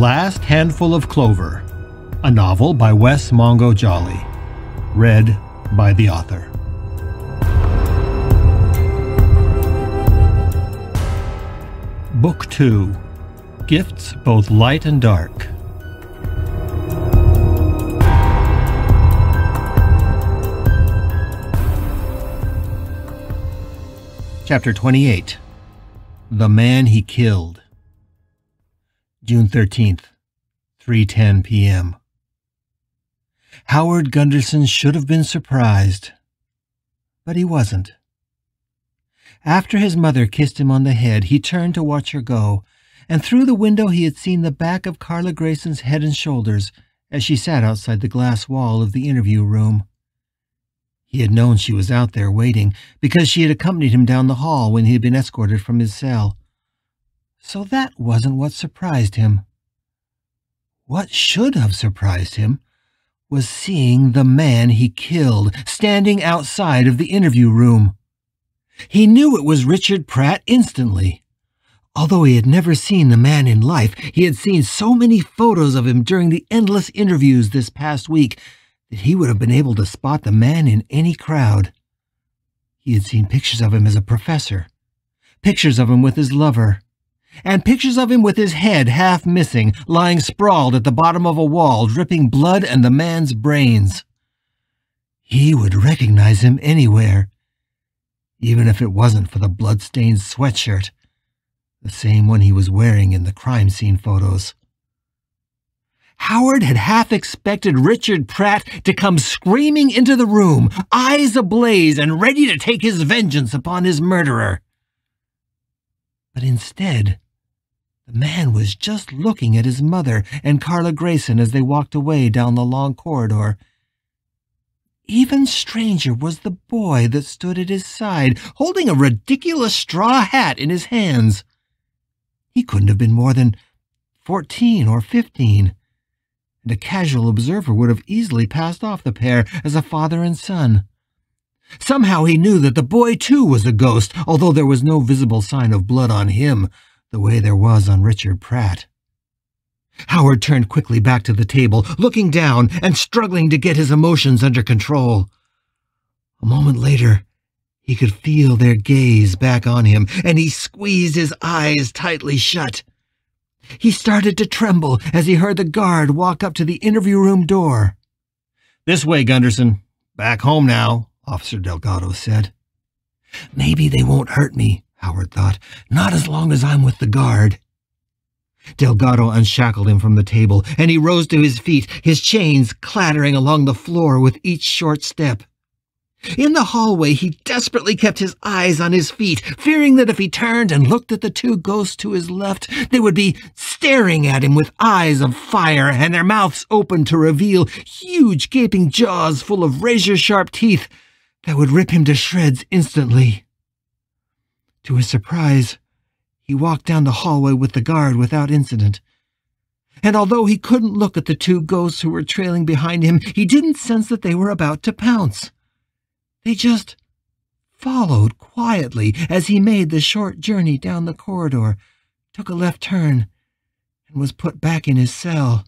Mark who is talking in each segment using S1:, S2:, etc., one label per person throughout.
S1: Last Handful of Clover, a novel by Wess Mongo Jolley, read by the author. Book 2, Gifts Both Light and Dark. Chapter 28, The Man He Killed. June 13th, 3:10 p.m. Howard Gunderson should have been surprised, but he wasn't. After his mother kissed him on the head, he turned to watch her go, and through the window he had seen the back of Carla Grayson's head and shoulders as she sat outside the glass wall of the interview room. He had known she was out there waiting because she had accompanied him down the hall when he had been escorted from his cell. So that wasn't what surprised him. What should have surprised him was seeing the man he killed standing outside of the interview room. He knew it was Richard Pratt instantly. Although he had never seen the man in life, he had seen so many photos of him during the endless interviews this past week that he would have been able to spot the man in any crowd. He had seen pictures of him as a professor, pictures of him with his lover, and pictures of him with his head half missing, lying sprawled at the bottom of a wall, dripping blood and the man's brains. He would recognize him anywhere, even if it wasn't for the blood-stained sweatshirt, the same one he was wearing in the crime scene photos. Howard had half expected Richard Pratt to come screaming into the room, eyes ablaze and ready to take his vengeance upon his murderer. But instead, the man was just looking at his mother and Carla Grayson as they walked away down the long corridor. Even stranger was the boy that stood at his side, holding a ridiculous straw hat in his hands. He couldn't have been more than 14 or 15, and a casual observer would have easily passed off the pair as a father and son. Somehow he knew that the boy, too, was a ghost, although there was no visible sign of blood on him, the way there was on Richard Pratt. Howard turned quickly back to the table, looking down and struggling to get his emotions under control. A moment later, he could feel their gaze back on him, and he squeezed his eyes tightly shut. He started to tremble as he heard the guard walk up to the interview room door. "This way, Gunderson. Back home now," Officer Delgado said. "Maybe they won't hurt me," Howard thought. "Not as long as I'm with the guard." Delgado unshackled him from the table, and he rose to his feet, his chains clattering along the floor with each short step. In the hallway, he desperately kept his eyes on his feet, fearing that if he turned and looked at the two ghosts to his left, they would be staring at him with eyes of fire and their mouths open to reveal huge gaping jaws full of razor-sharp teeth that would rip him to shreds instantly. To his surprise, he walked down the hallway with the guard without incident. And although he couldn't look at the two ghosts who were trailing behind him, he didn't sense that they were about to pounce. They just followed quietly as he made the short journey down the corridor, took a left turn, and was put back in his cell.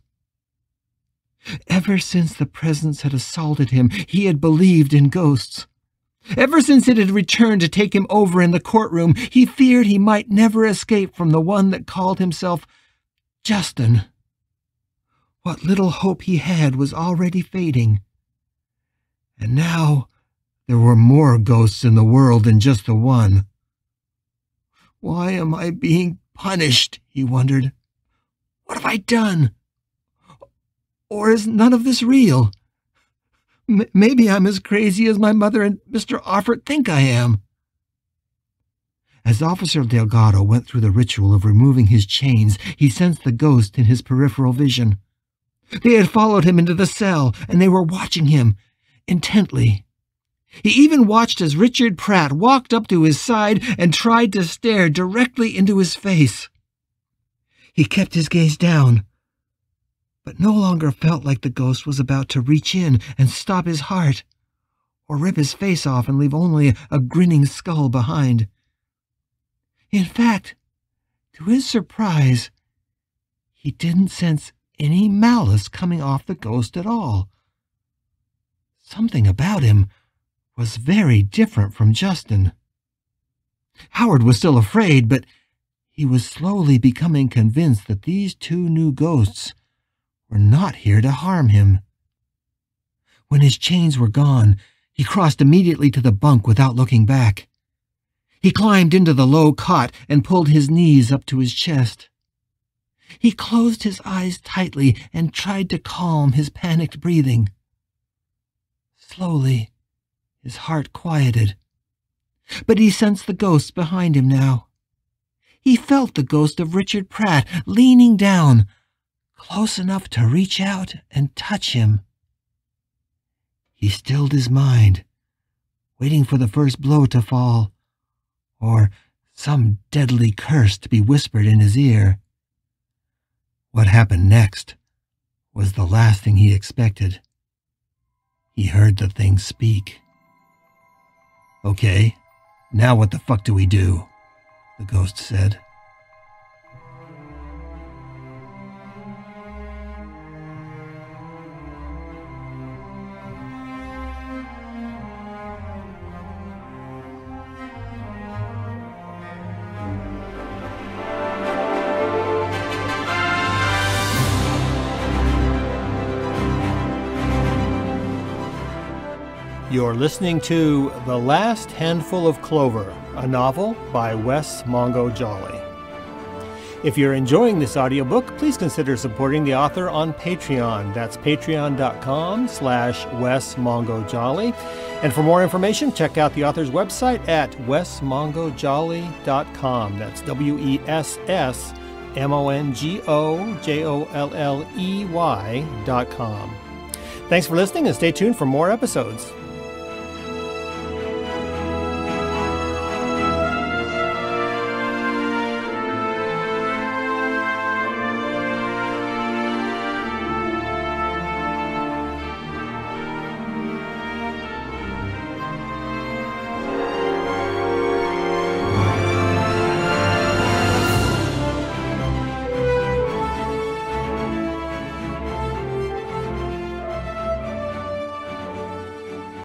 S1: Ever since the presence had assaulted him, he had believed in ghosts. Ever since it had returned to take him over in the courtroom, he feared he might never escape from the one that called himself Justin. What little hope he had was already fading. And now there were more ghosts in the world than just the one. "Why am I being punished?" he wondered. "What have I done? Or is none of this real? Maybe I'm as crazy as my mother and Mr. Offord think I am." As Officer Delgado went through the ritual of removing his chains, he sensed the ghost in his peripheral vision. They had followed him into the cell, and they were watching him intently. He even watched as Richard Pratt walked up to his side and tried to stare directly into his face. He kept his gaze down, but no longer felt like the ghost was about to reach in and stop his heart, or rip his face off and leave only a grinning skull behind. In fact, to his surprise, he didn't sense any malice coming off the ghost at all. Something about him was very different from Justin. Howard was still afraid, but he was slowly becoming convinced that these two new ghosts were not here to harm him. When his chains were gone, he crossed immediately to the bunk without looking back. He climbed into the low cot and pulled his knees up to his chest. He closed his eyes tightly and tried to calm his panicked breathing. Slowly, his heart quieted. But he sensed the ghosts behind him now. He felt the ghost of Richard Pratt leaning down, close enough to reach out and touch him. He stilled his mind, waiting for the first blow to fall, or some deadly curse to be whispered in his ear. What happened next was the last thing he expected. He heard the thing speak. "Okay, now what the fuck do we do?" the ghost said. You're listening to The Last Handful of Clover, a novel by Wess Mongo Jolley. If you're enjoying this audiobook, please consider supporting the author on Patreon. That's patreon.com/Wess Mongo Jolley. And for more information, check out the author's website at wessmongojolley.com. That's WESSMONGOJOLLEY.com. Thanks for listening and stay tuned for more episodes.